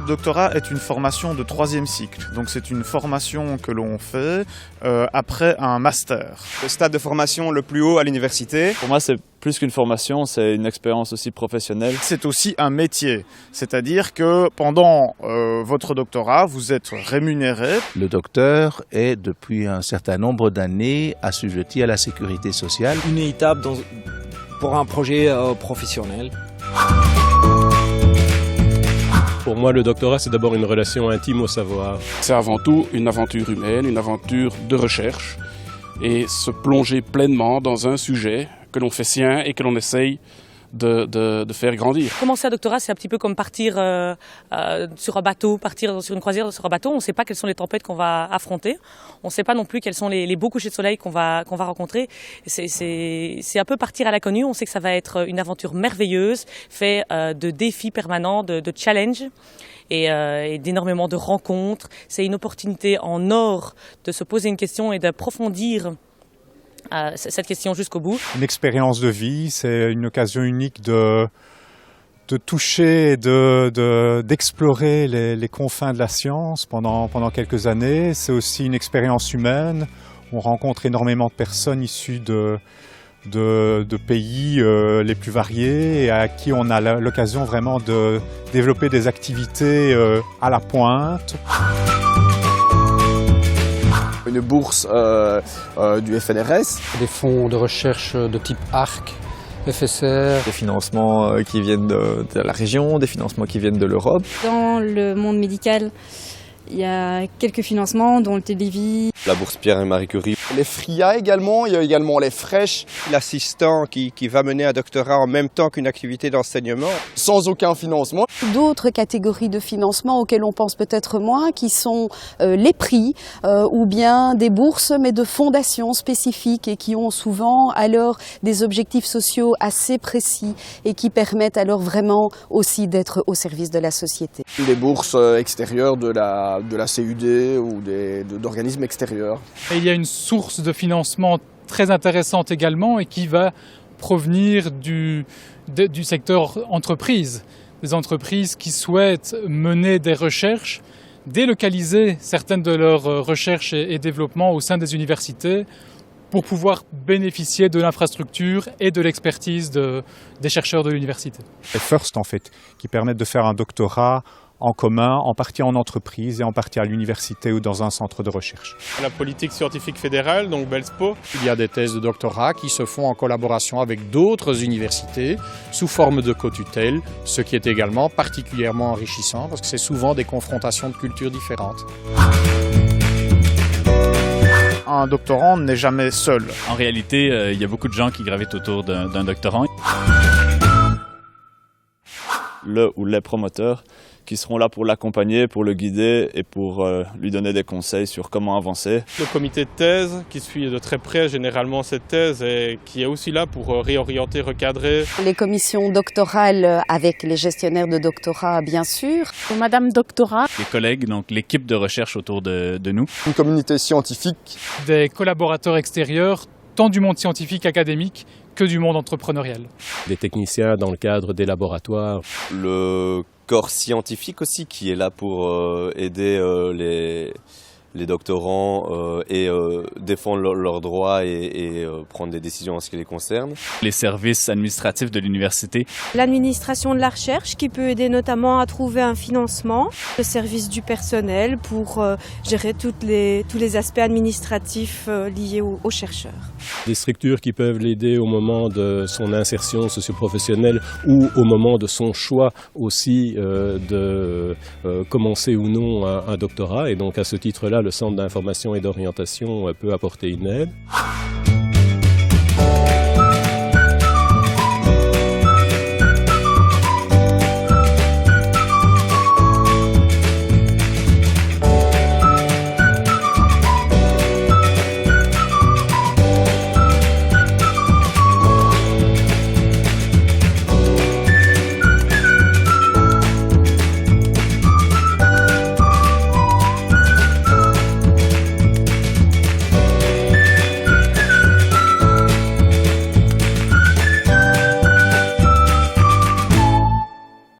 le doctorat est une formation de 3e cycle. Donc c'est une formation que l'on fait après un master. Le stade de formation le plus haut à l'université. Pour moi, c'est plus qu'une formation, c'est une expérience aussi professionnelle. C'est aussi un métier, c'est-à-dire que pendant votre doctorat, vous êtes rémunéré. Le docteur est depuis un certain nombre d'années assujetti à la sécurité sociale. Une étape pour un projet professionnel. Pour moi, le doctorat, c'est d'abord une relation intime au savoir. C'est avant tout une aventure humaine, une aventure de recherche et se plonger pleinement dans un sujet que l'on fait sien et que l'on essaye de faire grandir. Commencer un doctorat, c'est un petit peu comme partir sur un bateau, partir sur une croisière sur un bateau. On ne sait pas quelles sont les tempêtes qu'on va affronter. On ne sait pas non plus quels sont les beaux couchers de soleil qu'on va rencontrer. C'est un peu partir à l'inconnu. On sait que ça va être une aventure merveilleuse, faite de défis permanents, de challenges et d'énormément de rencontres. C'est une opportunité en or de se poser une question et d'approfondir cette question jusqu'au bout. Une expérience de vie, c'est une occasion unique de toucher et d'explorer les confins de la science pendant quelques années. C'est aussi une expérience humaine. On rencontre énormément de personnes issues de pays les plus variés et à qui on a l'occasion vraiment de développer des activités à la pointe. Une bourse du FNRS. Des fonds de recherche de type ARC, FSR. Des financements qui viennent de la région, des financements qui viennent de l'Europe. Dans le monde médical, il y a quelques financements, dont le TDV. La bourse Pierre et Marie Curie. Les FRIA également, il y a également les Frèches. L'assistant qui va mener un doctorat en même temps qu'une activité d'enseignement, sans aucun financement. D'autres catégories de financement auxquelles on pense peut-être moins, qui sont les prix ou bien des bourses, mais de fondations spécifiques et qui ont souvent alors des objectifs sociaux assez précis et qui permettent alors vraiment aussi d'être au service de la société. Des bourses extérieures de la CUD ou d'organismes extérieurs. Et il y a une source de financement très intéressante également et qui va provenir du secteur entreprise. Des entreprises qui souhaitent mener des recherches, délocaliser certaines de leurs recherches et développements au sein des universités pour pouvoir bénéficier de l'infrastructure et de l'expertise des chercheurs de l'université. Les FIRST en fait, qui permettent de faire un doctorat en commun, en partie en entreprise et en partie à l'université ou dans un centre de recherche. La politique scientifique fédérale, donc BELSPO. Il y a des thèses de doctorat qui se font en collaboration avec d'autres universités sous forme de co-tutelle, ce qui est également particulièrement enrichissant parce que c'est souvent des confrontations de cultures différentes. Un doctorant n'est jamais seul. En réalité, il y a beaucoup de gens qui gravitent autour d'un doctorant. Le ou les promoteurs qui seront là pour l'accompagner, pour le guider et pour lui donner des conseils sur comment avancer. Le comité de thèse qui suit de très près généralement cette thèse et qui est aussi là pour réorienter, recadrer. Les commissions doctorales avec les gestionnaires de doctorat bien sûr. Madame Doctorat. Les collègues, donc l'équipe de recherche autour de nous. Une communauté scientifique. Des collaborateurs extérieurs, tant du monde scientifique académique que du monde entrepreneurial. Des techniciens dans le cadre des laboratoires. Le corps scientifique aussi qui est là pour aider les doctorants et défendre leurs droits et prendre des décisions en ce qui les concerne. Les services administratifs de l'université. L'administration de la recherche qui peut aider notamment à trouver un financement. Le service du personnel pour gérer tous les aspects administratifs liés aux chercheurs. Des structures qui peuvent l'aider au moment de son insertion socio-professionnelle ou au moment de son choix aussi de commencer ou non un doctorat. Et donc à ce titre-là, le Centre d'information et d'orientation peut apporter une aide.